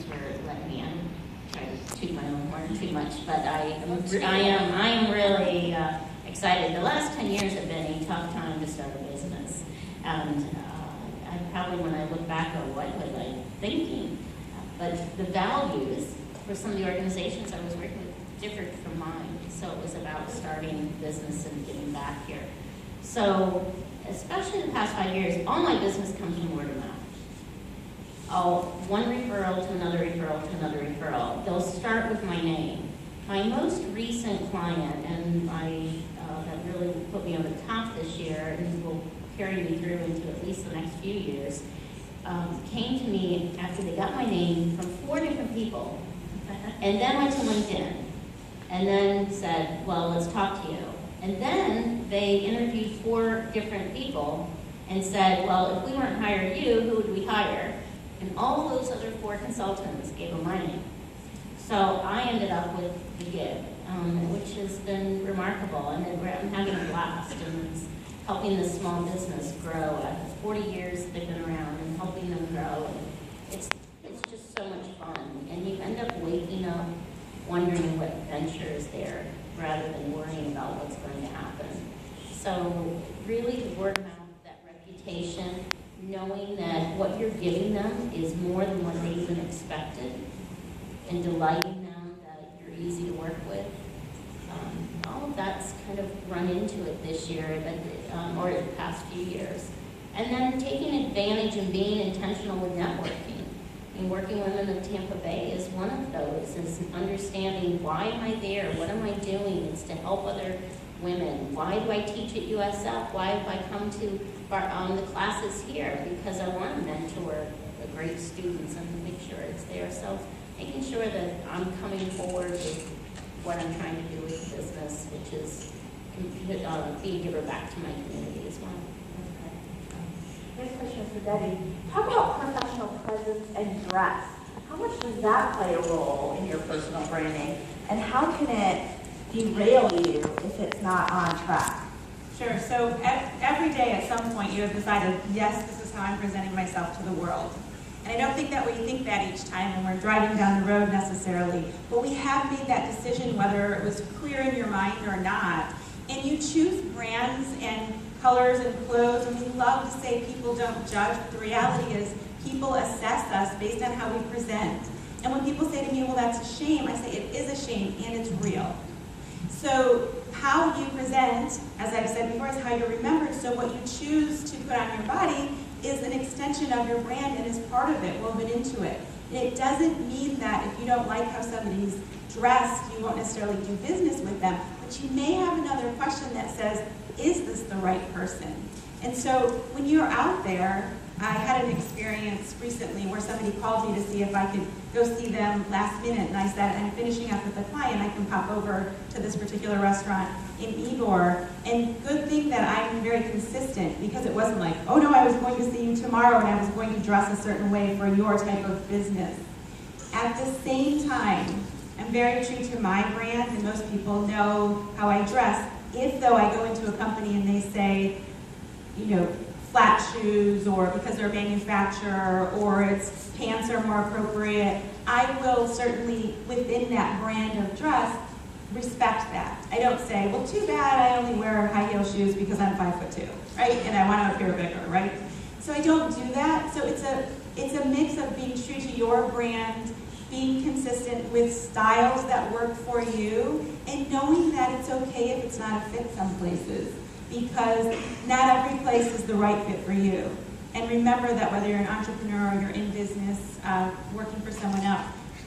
for letting me. I'm trying to toot my own horn too much, but I am really excited. The last 10 years have been a tough time to start a business, and I probably, when I look back at what was I thinking, but the values for some of the organizations I was working with differed from mine. So it was about starting business and giving back here. So, especially the past 5 years, all my business comes from word of mouth. One referral to another referral to another referral. They'll start with my name. My most recent client, and that really put me over the top this year, and will carry me through into at least the next few years, came to me after they got my name from 4 different people, and then went to LinkedIn, and then said, well, let's talk to you. And then they interviewed 4 different people and said, well, if we weren't hiring you, who would we hire? And all those other 4 consultants gave them my name. So I ended up with the gig, which has been remarkable, and I'm having a blast, and it's helping the small business grow. 40 years they've been around, and helping them grow. And it's just so much fun, and you end up waking up wondering what venture is there, rather than worrying about what's going to happen. So really the word of mouth, that reputation, knowing that what you're giving them is more than what they even expected, and delighting them that you're easy to work with. All of that's kind of run into it this year, or the past few years. And then taking advantage and being intentional with networking. And Working Women of Tampa Bay is one of those, is understanding, why am I there? What am I doing? It's to help other women. Why do I teach at USF? Why have I come to the classes here? Because I want to mentor the great students and to make sure it's there. So making sure that I'm coming forward with what I'm trying to do with the business, which is be a giver back to my community as well. Next question is for Debbie. Talk about professional presence and dress. How much does that play a role in your personal branding? And how can it derail you if it's not on track? Sure. So every day at some point you have decided, yes, this is how I'm presenting myself to the world. And I don't think that we think that each time when we're driving down the road necessarily, but we have made that decision whether it was clear in your mind or not. And you choose brands and colors and clothes, and we love to say people don't judge, but the reality is people assess us based on how we present. And when people say to me, well, that's a shame, I say it is a shame and it's real. So how you present, as I've said before, is how you're remembered. So what you choose to put on your body is an extension of your brand and is part of it, woven into it. And it doesn't mean that if you don't like how somebody's dressed, you won't necessarily do business with them, but you may have another question that says, is this the right person? And so when you're out there, I had an experience recently where somebody called me to see if I could go see them last minute, and I said, I'm finishing up with a client, I can pop over to this particular restaurant in Ybor. And good thing that I'm very consistent, because it wasn't like, oh no, I was going to see you tomorrow and I was going to dress a certain way for your type of business. At the same time, I'm very true to my brand, and most people know how I dress. If though I go into a company and they say, you know, flat shoes, or because they're a manufacturer, or its pants are more appropriate, I will certainly, within that brand of dress, respect that. I don't say, well, too bad I only wear high heel shoes because I'm 5'2", right? And I want to appear bigger, right? So I don't do that. So it's a mix of being true to your brand, being consistent with styles that work for you, and knowing that it's okay if it's not a fit some places, because not every place is the right fit for you. And remember that whether you're an entrepreneur or you're in business, working for someone else,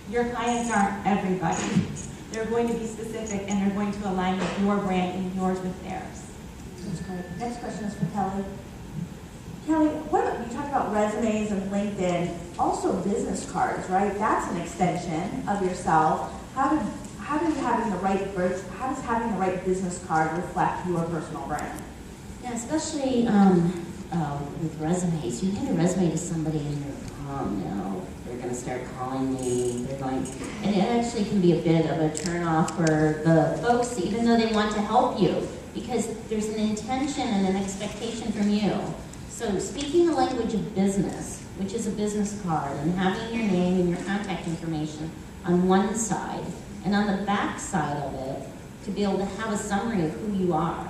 your clients aren't everybody. They're going to be specific, and they're going to align with your brand and yours with theirs. That's great. Next question is for Kelly. Kelly, you talked about resumes and LinkedIn, also business cards, right? That's an extension of yourself. How does having the right business card reflect your personal brand? Yeah, especially with resumes. You hand a resume to somebody and you're, they're going to start calling me. And it actually can be a bit of a turnoff for the folks, even though they want to help you, because there's an intention and an expectation from you. So speaking the language of business which is a business card, and having your name and your contact information on one side, and on the back side of it, to be able to have a summary of who you are.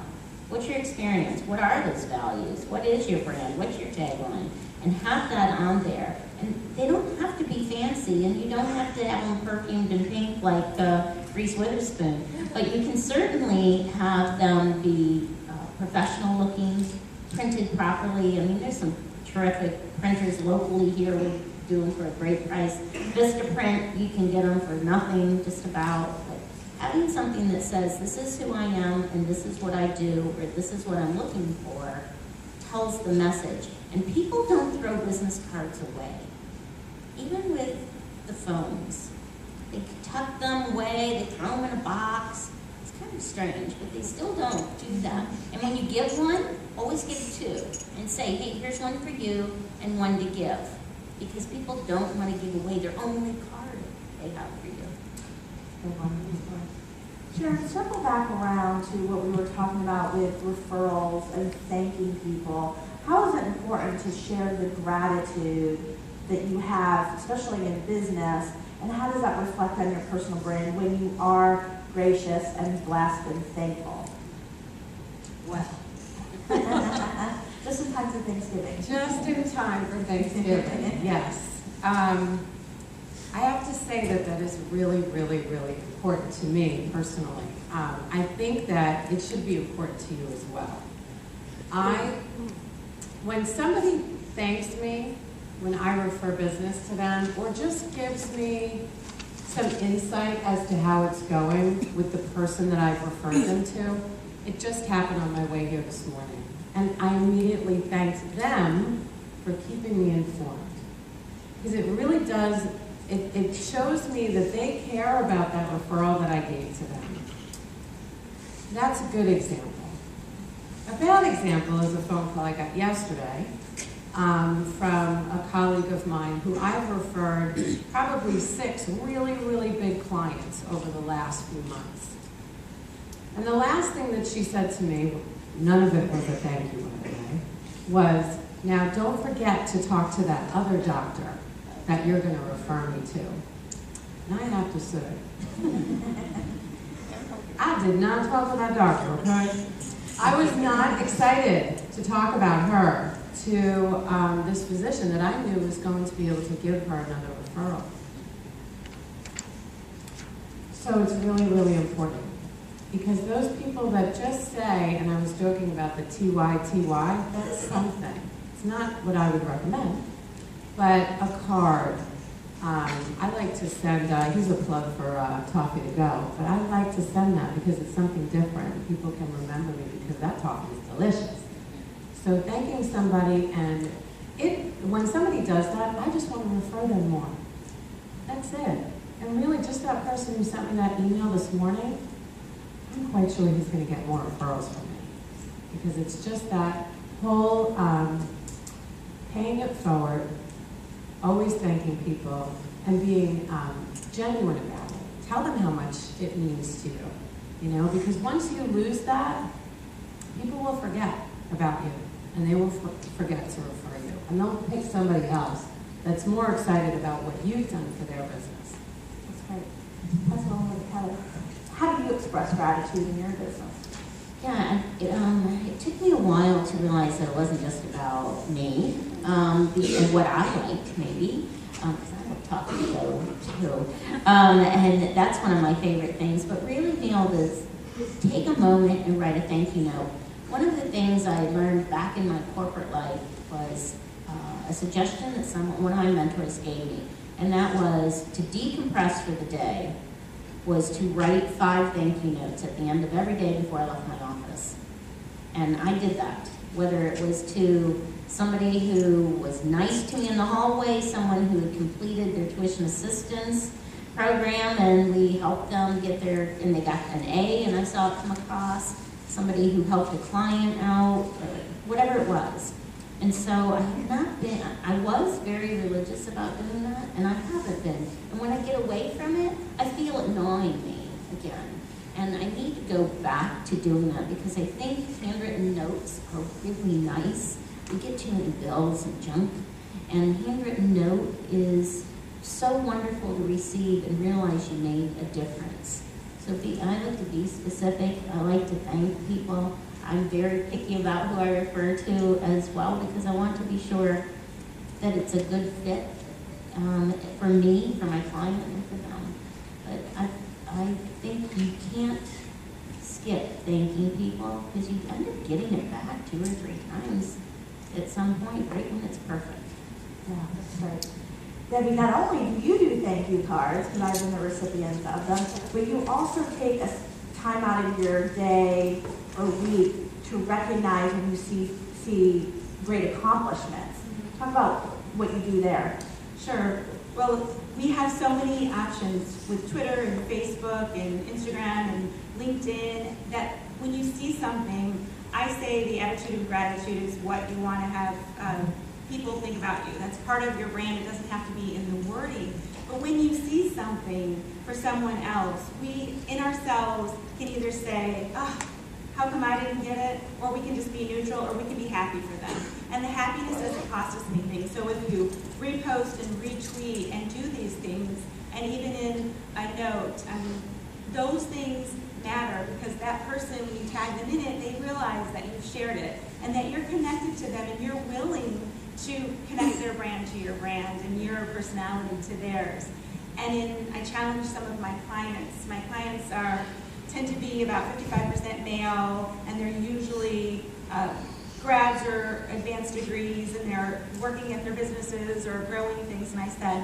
What's your experience? What are those values? What is your brand? What's your tagline? And have that on there. And they don't have to be fancy, and you don't have to have them perfumed and pink like Reese Witherspoon. But you can certainly have them be professional looking, printed properly. I mean, there's some terrific printers locally here we do them for a great price. Vistaprint, you can get them for nothing, just about. But having something that says, this is who I am, and this is what I do, or this is what I'm looking for, tells the message. And people don't throw business cards away. Even with the phones. They tuck them away, they throw them in a box. It's kind of strange, but they still don't do that. And when you give one, always give two. And say, hey, here's one for you and one to give. Because people don't want to give away their only card they have for you. Sharon, circle back around to what we were talking about with referrals and thanking people. How is it important to share the gratitude that you have, especially in business, and how does that reflect on your personal brand when you are gracious and blessed and thankful? Well, just in time for Thanksgiving. just in time for Thanksgiving, yes. I have to say that is really, really, really important to me personally. I think that it should be important to you as well. When somebody thanks me, when I refer business to them, or just gives me some insight as to how it's going with the person that I've referred them to, it just happened on my way here this morning. And I immediately thanked them for keeping me informed. Because it really does, it shows me that they care about that referral that I gave to them. That's a good example. A bad example is a phone call I got yesterday from a colleague of mine who I've referred probably 6 really, really big clients over the last few months. And the last thing that she said to me, none of it was a thank you, by the way, was, now don't forget to talk to that other doctor that you're going to refer me to. And I have to say, I did not talk to that doctor, okay? I was not excited to talk about her to this physician that I knew was going to be able to give her another referral. So it's really, really important. Because those people that just say, and I was joking about the TYTY, that's something. It's not what I would recommend, but a card. I like to send, here's a plug for Toffee to Go, but I like to send that because it's something different. People can remember me because that toffee is delicious. So thanking somebody, and when somebody does that, I just want to refer them more. That's it. And really just that person who sent me that email this morning, I'm quite sure he's going to get more referrals from me. Because it's just that whole paying it forward, always thanking people, and being genuine about it. Tell them how much it means to you, you know, because once you lose that, people will forget about you, and they will forget to refer you. And they'll pick somebody else that's more excited about what you've done for their business. That's great. That's all. How do you express gratitude in your business? Yeah, it took me a while to realize that it wasn't just about me and what I liked, maybe, because I love talking to go too. And that's one of my favorite things, but really being able to take a moment and write a thank you note. One of the things I learned back in my corporate life was a suggestion that one of my mentors gave me, and that was to decompress for the day was to write 5 thank you notes at the end of every day before I left my office. And I did that, whether it was to somebody who was nice to me in the hallway, someone who had completed their tuition assistance program and we helped them get and they got an A and I saw it come across, somebody who helped a client out, whatever it was. And so I was very religious about doing that, and I haven't been. And when I get away from it, I feel it gnawing me again. And I need to go back to doing that because I think handwritten notes are really nice. We get too many bills and junk, And handwritten note is so wonderful to receive and realize you made a difference. So I like to be specific. I like to thank people. I'm very picky about who I refer to as well because I want to be sure that it's a good fit for me, for my client, and for them. But I think you can't skip thanking people because you end up getting it back 2 or 3 times at some point, right when it's perfect. Yeah, that's right. Debbie, not only do you do thank you cards, because I've been the recipient of them, but you also take a time out of your day or week to recognize when you see great accomplishments. Talk about what you do there. Sure. Well, we have so many options with Twitter and Facebook and Instagram and LinkedIn that when you see something, I say the attitude of gratitude is what you want to have people think about you. That's part of your brand. It doesn't have to be in the wording. But when you see something for someone else, we in ourselves can either say, oh, how come I didn't get it? Or we can just be neutral, or we can be happy for them. And the happiness doesn't cost us anything. So if you repost and retweet and do these things, and even in a note, those things matter because that person, when you tag them in it, they realize that you've shared it and that you're connected to them and you're willing to connect their brand to your brand and your personality to theirs. And I challenge some of my clients. My clients tend to be about 55% male, and they're usually grads or advanced degrees, and they're working at their businesses or growing things. And I said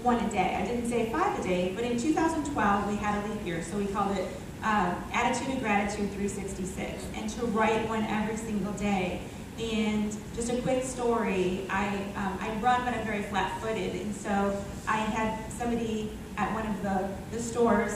1 a day. I didn't say 5 a day, but in 2012 we had a leap year, so we called it Attitude of Gratitude 366, and to write one every single day. And just a quick story, I run, but I'm very flat-footed, and so I had somebody at one of the stores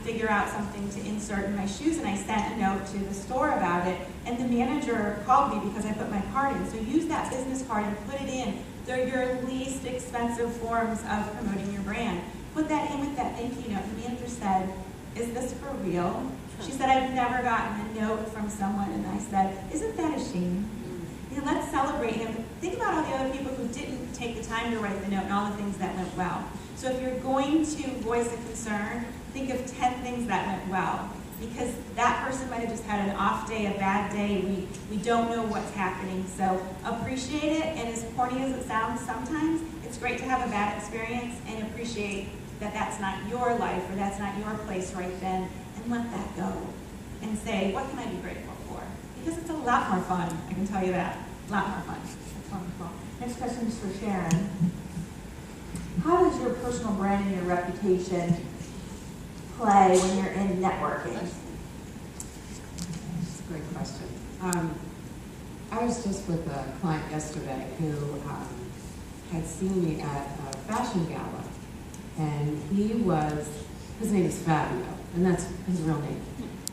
figure out something to insert in my shoes, and I sent a note to the store about it, and the manager called me because I put my card in. So use that business card and put it in. They're your least expensive forms of promoting your brand. Put that in with that thank you note. The manager said, is this for real? She said, I've never gotten a note from someone. And I said, isn't that a shame? You know, let's celebrate him. Think about all the other people who didn't take the time to write the note and all the things that went well. So if you're going to voice a concern, think of 10 things that went well. Because that person might have just had an off day, a bad day. We don't know what's happening. So appreciate it. And as corny as it sounds sometimes, it's great to have a bad experience and appreciate that that's not your life or that's not your place right then, and let that go and say, what can I be grateful for? Because it's a lot more fun, I can tell you that. A lot more fun. That's wonderful. Next question is for Sharon. How does your personal brand and your reputation play when you're in networking? That's a great question. I was just with a client yesterday who had seen me at a fashion gala. And his name is Fabio, and that's his real name.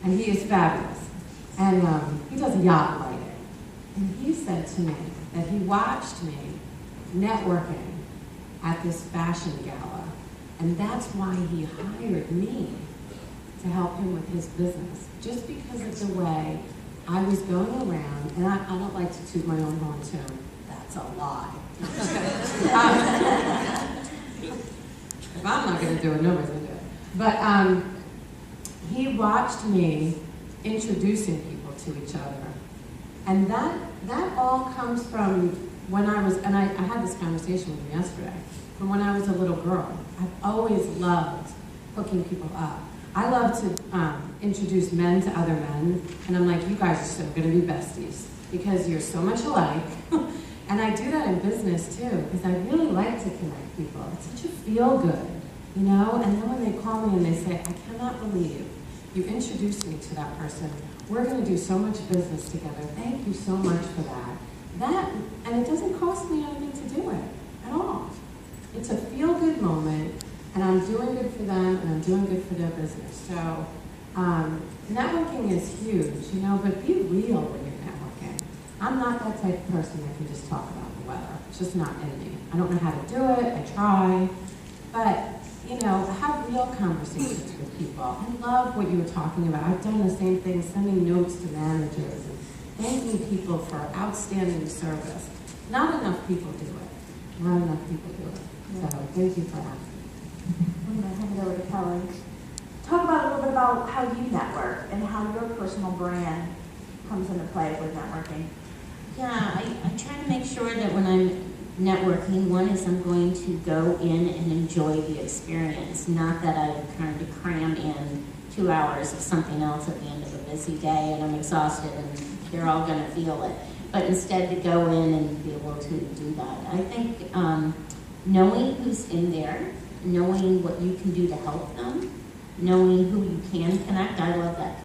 And he is fabulous. And he does yacht lighting. And he said to me that he watched me networking at this fashion gala. And that's why he hired me to help him with his business. Just because of the way I was going around, and I don't like to toot my own horn too. That's a lie. If I'm not going to do it, nobody's going to do it. But he watched me introducing people to each other. And that all comes from when I was, and I had this conversation with him yesterday, from when I was a little girl. I've always loved hooking people up. I love to introduce men to other men, and I'm like, you guys are still going to be besties because you're so much alike. And I do that in business too, because I really like to connect people. It's such a feel good, you know? And then when they call me and they say, I cannot believe you introduced me to that person. We're going to do so much business together. Thank you so much for that. And it doesn't cost me anything to do it at all. It's a feel good moment, and I'm doing good for them, and I'm doing good for their business. So networking is huge, you know, but be real when you're networking. I'm not that type of person that can just talk about the weather. It's just not in me. I don't know how to do it. I try. But, you know, have real conversations with people. I love what you were talking about. I've done the same thing, sending notes to managers and thanking people for outstanding service. Not enough people do it. Not enough people do it. So thank you for asking. I'm gonna hand it over to Kelly. Talk about a little bit about how you network and how your personal brand comes into play with networking. Yeah, I try to make sure that when I'm networking, one is I'm going to go in and enjoy the experience, not that I'm trying to cram in 2 hours of something else at the end of a busy day and I'm exhausted and they're all going to feel it. But instead to go in and be able to do that. I think knowing who's in there, knowing what you can do to help them, knowing who you can connect. I love that